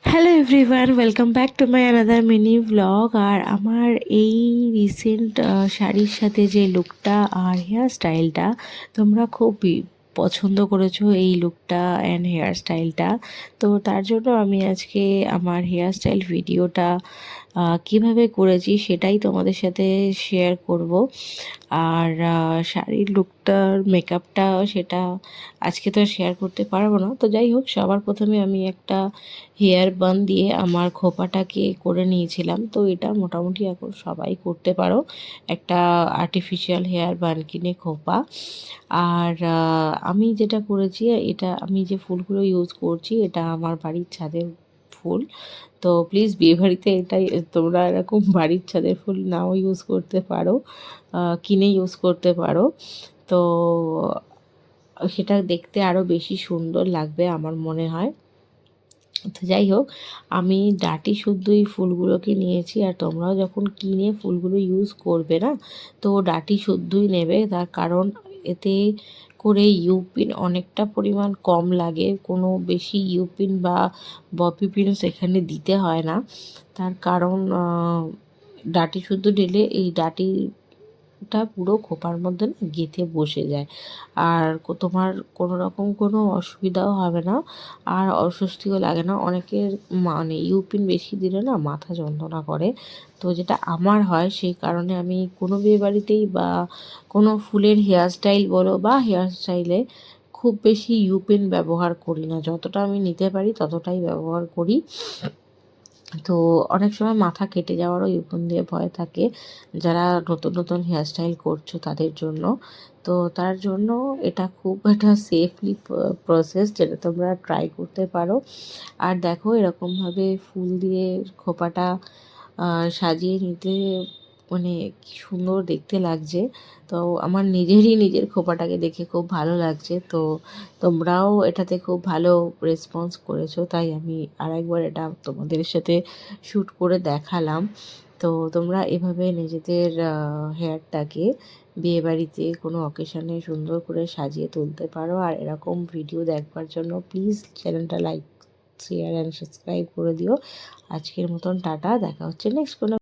Hello everyone, welcome back to my another mini blog. আর আমার এই রিসেন্ট শাড়ির সাথে যে লুকটা আর হেয়ার স্টাইলটা তোমরা খুব পছন্দ করেছো, এই লুকটা অ্যান্ড হেয়ার স্টাইলটা। তো তার জন্য আমি আজকে আমার হেয়ার স্টাইল ভিডিওটা কিভাবে করেছি সেটাই তোমাদের সাথে শেয়ার করব। আর শাড়ির লুকটার মেকআপটা সেটা আজকে তো শেয়ার করতে পারবো না। তো যাই হোক, সবার প্রথমে আমি একটা হেয়ার বান দিয়ে আমার খোপাটাকে করে নিয়েছিলাম। তো এটা মোটামুটি এখন সবাই করতে পারো, একটা আর্টিফিশিয়াল হেয়ার বান কিনে খোপা। আর আমি যেটা করেছি, এটা আমি যে ফুলগুলো ইউজ করছি এটা আমার বাড়ির ছাদের ফুল। তো প্লিজ বিয়েবাড়িতে এটাই তোমরা এরকম বাড়ির ছাদের ফুল নাও ইউজ করতে পারো, কিনে ইউজ করতে পারো। তো সেটা দেখতে আরও বেশি সুন্দর লাগবে আমার মনে হয়। তো যাই হোক, আমি ডাঁটি শুদ্ধই ফুলগুলোকে নিয়েছি। আর তোমরাও যখন কিনে ফুলগুলো ইউজ করবে না, তো ডাঁটি শুদ্ধই নেবে। তার কারণ এতে করে ইউপিন অনেকটা পরিমাণ কম লাগে, কোনো বেশি ইউপিন বা বপি পিন সেখানে দিতে হয় না। তার কারণ ডাঁটি শুদ্ধ দিলে এই ডাঁটিটা পুরো খোপার মধ্যে না গেঁথে বসে যায়। আর তোমার কোনো রকম কোনো অসুবিধাও হবে না, আর অস্বস্তিও লাগে না। অনেকের মানে ইউপিন বেশি দিলে না মাথা যন্ত্রণা করে। তো যেটা আমার হয়, সেই কারণে আমি কোনো বিয়েবাড়িতেই বা কোনো ফুলের হেয়ার স্টাইল বলো বা হেয়ার স্টাইলে খুব বেশি ইউপিন ব্যবহার করি না। যতটা আমি নিতে পারি ততটাই ব্যবহার করি। তো অনেক সময় মাথা কেটে যাওয়ারও ইউপিন দিয়ে ভয় থাকে যারা নতুন নতুন হেয়ার স্টাইল করছো তাদের জন্য। তো তার জন্য এটা খুব একটা সেফলি প্রসেস, যেটা তোমরা ট্রাই করতে পারো। আর দেখো, এরকমভাবে ফুল দিয়ে খোপাটা সাজিয়ে নিতে মানে কি সুন্দর দেখতে লাগছে। তো আমার নিজের খোপাটাকে দেখে খুব ভালো লাগছে। তো তোমরাও এটাতে খুব ভালো রেসপন্স করেছো, তাই আমি আরেকবার এটা তোমাদের সাথে শ্যুট করে দেখালাম। তো তোমরা এভাবে নিজেদের হেয়ারটাকে বিয়েবাড়িতে কোনো অকেশনে সুন্দর করে সাজিয়ে তুলতে পারো। আর এরকম ভিডিও দেখবার জন্য প্লিজ চ্যানেলটা লাইক, শেয়ার অ্যান্ড সাবস্ক্রাইব করে দিও। আজকের মতন টাটা, দেখা হচ্ছে নেক্সট কোনো